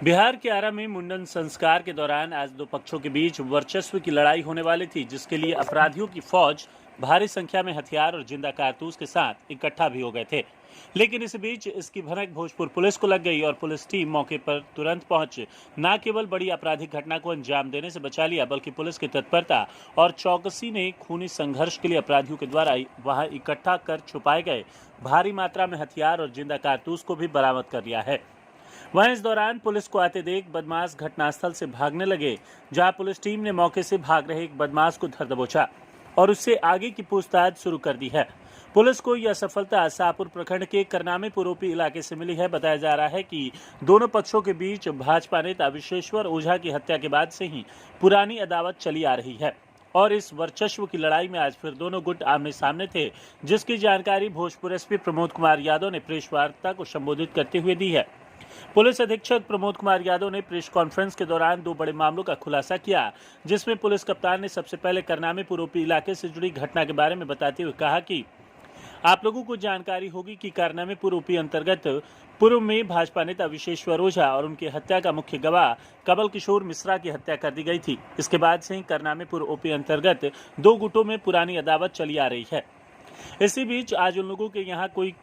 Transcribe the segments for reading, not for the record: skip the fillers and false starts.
बिहार के आरा में मुंडन संस्कार के दौरान आज दो पक्षों के बीच वर्चस्व की लड़ाई होने वाली थी, जिसके लिए अपराधियों की फौज भारी संख्या में हथियार और जिंदा कारतूस के साथ इकट्ठा भी हो गए थे। लेकिन इस बीच इसकी भनक भोजपुर पुलिस को लग गई और पुलिस टीम मौके पर तुरंत पहुंच न केवल बड़ी आपराधिक घटना को अंजाम देने से बचा लिया, बल्कि पुलिस की तत्परता और चौकसी ने खूनी संघर्ष के लिए अपराधियों के द्वारा वहां इकट्ठा कर छुपाए गए भारी मात्रा में हथियार और जिंदा कारतूस को भी बरामद कर लिया है। वहीं इस दौरान पुलिस को आते देख बदमाश घटनास्थल से भागने लगे, जहां पुलिस टीम ने मौके से भाग रहे एक बदमाश को धर दबोचा और उससे आगे की पूछताछ शुरू कर दी है। पुलिस को यह सफलता शाहपुर प्रखंड के करनामेपुर ओपी इलाके से मिली है। बताया जा रहा है कि दोनों पक्षों के बीच भाजपा नेता विश्वेश्वर ओझा की हत्या के बाद से ही पुरानी अदावत चली आ रही है और इस वर्चस्व की लड़ाई में आज फिर दोनों गुट आमने सामने थे, जिसकी जानकारी भोजपुर एसपी प्रमोद कुमार यादव ने प्रेस वार्ता को संबोधित करते हुए दी है। पुलिस अधीक्षक प्रमोद कुमार यादव ने प्रेस कॉन्फ्रेंस के दौरान दो बड़े मामलों का खुलासा किया, जिसमें पुलिस कप्तान ने सबसे पहले करनामेपुर ओपी इलाके से जुड़ी घटना के बारे में बताते हुए कहा कि आप लोगों को जानकारी होगी कि करनामेपुर ओपी अंतर्गत पूर्व में भाजपा नेता विश्वेश्वर ओझा और उनकी हत्या का मुख्य गवाह कमल किशोर मिश्रा की हत्या कर दी गई थी। इसके बाद से ही करनामेपुर ओपी अंतर्गत दो गुटों में पुरानी अदावत चली आ रही है। इसी बीच आज उन लोगों के यहाँ कोई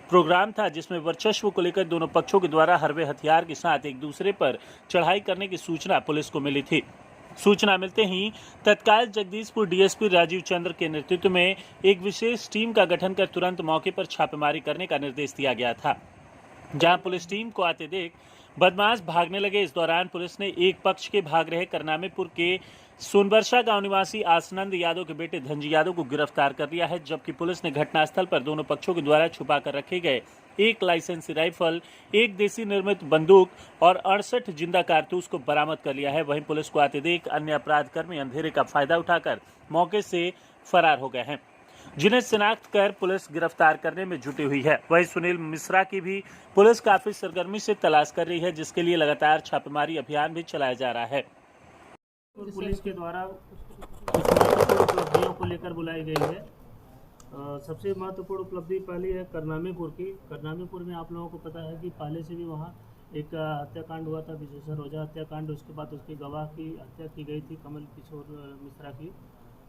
प्रोग्राम था, जिसमें वर्चस्व को लेकर दोनों पक्षों के द्वारा हरवे हथियार के साथ एक दूसरे पर चढ़ाई करने की सूचना पुलिस को मिली थी। सूचना मिलते ही तत्काल जगदीशपुर डीएसपी राजीव चंद्र के नेतृत्व में एक विशेष टीम का गठन कर तुरंत मौके पर छापेमारी करने का निर्देश दिया गया था, जहां पुलिस टीम को आते देख बदमाश भागने लगे। इस दौरान पुलिस ने एक पक्ष के भाग रहे करनामेपुर के सोनबरसा गांव निवासी आसनंद यादव के बेटे धनजी यादव को गिरफ्तार कर लिया है, जबकि पुलिस ने घटनास्थल पर दोनों पक्षों के द्वारा छुपा कर रखे गए एक लाइसेंसी राइफल, एक देसी निर्मित बंदूक और 68 जिंदा कारतूस को बरामद कर लिया है। वहीं पुलिस को आते देख अन्य अपराध कर्मी अंधेरे का फायदा उठाकर मौके से फरार हो गए हैं, जिन्हें शिनाख्त कर पुलिस गिरफ्तार करने में जुटी हुई है। वहीं सुनील मिश्रा की भी पुलिस काफी सरगर्मी से तलाश कर रही है, जिसके लिए लगातार छापेमारी अभियान भी चलाया जा रहा है। पुलिस के द्वारा कुछ महत्वपूर्ण उपलब्धियों को लेकर बुलाई गई है। सबसे महत्वपूर्ण उपलब्धि पहली है करनामेपुर की। करनामेपुर में आप लोगों को पता है कि पहले से भी वहाँ एक हत्याकांड हुआ था, विश्वेश्वर ओझा हत्याकांड। उसके बाद उसके गवाह की हत्या की गई थी, कमल किशोर मिश्रा की।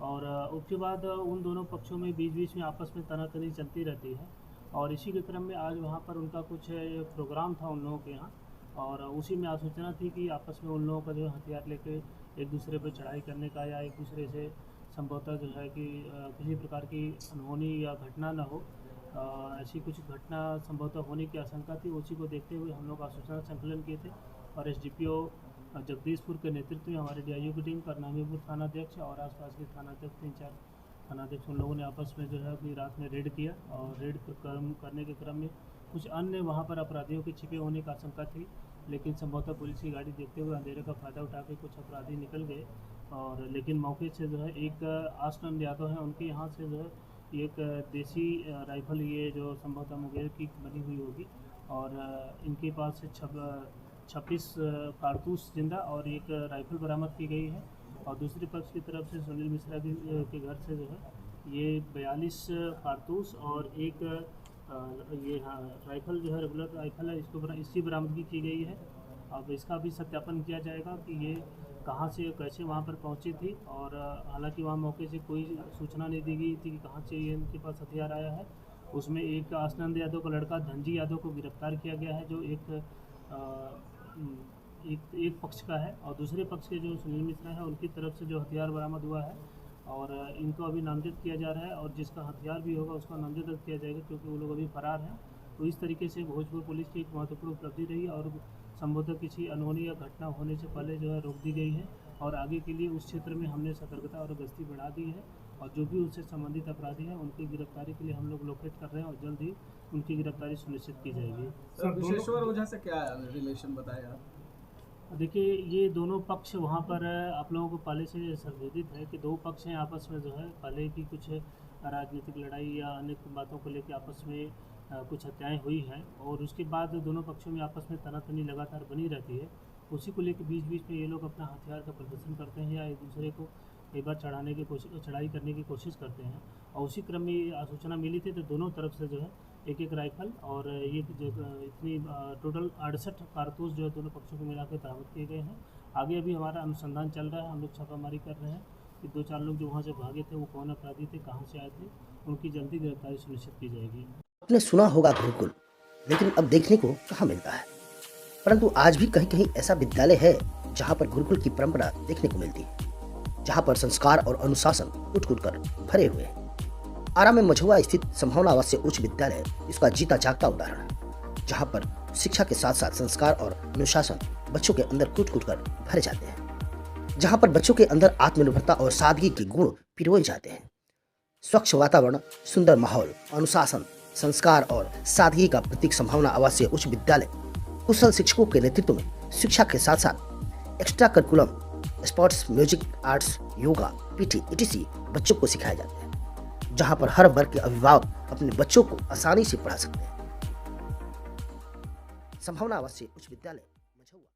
और उसके बाद उन दोनों पक्षों में बीच बीच में आपस में तनातनी चलती रहती है और इसी के क्रम में आज वहाँ पर उनका कुछ प्रोग्राम था उन लोगों के यहाँ, और उसी में आसूचना थी कि आपस में उन लोगों का जो हथियार लेके एक दूसरे पर चढ़ाई करने का या एक दूसरे से संभवतः जो है कि किसी प्रकार की अनहोनी या घटना न हो, ऐसी कुछ घटना संभवतः होने की आशंका थी। उसी को देखते हुए हम लोग सूचना संकलन किए थे और एसडीपीओ जगदीशपुर के नेतृत्व में हमारे डीआईओ की टीम, करनामेपुर थानाध्यक्ष और आसपास के थानाध्यक्ष 3-4 थानाध्यक्ष, उन लोगों ने आपस में जो है अपनी रात में रेड किया और रेड करने के क्रम में कुछ अन्य वहाँ पर अपराधियों के छिपे होने की आशंका थी, लेकिन संभवतः पुलिस की गाड़ी देखते हुए अंधेरे का फायदा उठा के कुछ अपराधी निकल गए। और लेकिन मौके से जो है एक आसनंद यादव हैं, उनके यहाँ से जो है एक देसी राइफल, ये जो संभवतः मुंगेर की बनी हुई होगी, और इनके पास से 26 कारतूस जिंदा और एक राइफल बरामद की गई है। और दूसरे पक्ष की तरफ से सुनील मिश्रा के घर से जो है ये 42 कारतूस और एक ये राइफल जो है रेगुलर राइफल है, इसकी बरामदगी की गई है। अब इसका भी सत्यापन किया जाएगा कि ये कहाँ से कैसे वहाँ पर पहुँची थी, और हालांकि वहाँ मौके से कोई सूचना नहीं दी गई थी कि कहाँ से ये इनके पास हथियार आया है। उसमें एक आसनंद यादव का लड़का धनजी यादव को गिरफ्तार किया गया है, जो एक पक्ष का है, और दूसरे पक्ष के जो सुनील मिश्रा है उनकी तरफ से जो हथियार बरामद हुआ है, और इनको अभी नामजद किया जा रहा है और जिसका हथियार भी होगा उसका नामजद किया जाएगा, क्योंकि वो लोग अभी फरार हैं। तो इस तरीके से भोजपुर पुलिस की एक महत्वपूर्ण उपलब्धि रही और संभवतः किसी अनहोनी या घटना होने से पहले जो है रोक दी गई है, और आगे के लिए उस क्षेत्र में हमने सतर्कता और गश्ती बढ़ा दी है, और जो भी उससे संबंधित अपराधी हैं उनकी गिरफ्तारी के लिए हम लोग लोकेट कर रहे हैं और जल्द ही उनकी गिरफ्तारी सुनिश्चित की जाएगी। सर, विश्वेश्वर ओझा से क्या रिलेशन बताया? देखिए, ये दोनों पक्ष वहाँ पर आप लोगों को पहले से संवेदित है कि दो पक्ष हैं आपस में, जो है पहले की कुछ राजनीतिक लड़ाई या अन्य बातों को लेकर आपस में कुछ हत्याएं हुई हैं, और उसके बाद दोनों पक्षों में आपस में तनातनी लगातार बनी रहती है। उसी को लेकर बीच बीच में ये लोग अपना हथियार का प्रदर्शन करते हैं या एक दूसरे को कई बार चढ़ाई करने की कोशिश करते हैं, और उसी क्रम में सूचना मिली थी तो दोनों तरफ से जो है एक राइफल और ये जो इतनी टोटल 68 कारतूस जो है दोनों पक्षों को मिलाकर बरामद किए गए हैं। आगे अभी हमारा अनुसंधान चल रहा है, हम लोग छापामारी कर रहे हैं कि 2-4 लोग जो वहाँ से भागे थे वो कौन अपराधी थे, कहाँ से आए थे, उनकी जल्दी गिरफ्तारी सुनिश्चित की जाएगी। आपने सुना होगा गुरुकुल, लेकिन अब देखने को कहाँ मिलता है। परंतु आज भी कहीं कहीं ऐसा विद्यालय है जहाँ पर गुरुकुल की परंपरा देखने को मिलती है, जहाँ पर संस्कार और अनुशासन कूट कूट कर भरे हुए हैं। आरा में मझुआ स्थित संभावना आवासीय उच्च विद्यालय इसका जीता जागता उदाहरण है, जहाँ पर शिक्षा के साथ साथ संस्कार और अनुशासन बच्चों के अंदर कूट कूट कर भरे जाते हैं, जहाँ पर बच्चों के अंदर आत्मनिर्भरता और सादगी के गुण पिरोए जाते हैं। स्वच्छ वातावरण, सुंदर माहौल, अनुशासन, संस्कार और सादगी का प्रतीक संभावना आवासीय उच्च विद्यालय कुशल शिक्षकों के नेतृत्व में शिक्षा के साथ साथ extra curriculum, sports, music, arts, yoga, PT, etc बच्चों को सिखाए जाते हैं, जहां पर हर वर्ग के अभिभावक अपने बच्चों को आसानी से पढ़ा सकते हैं। संभावना आवासीय उच्च विद्यालय मझौआ।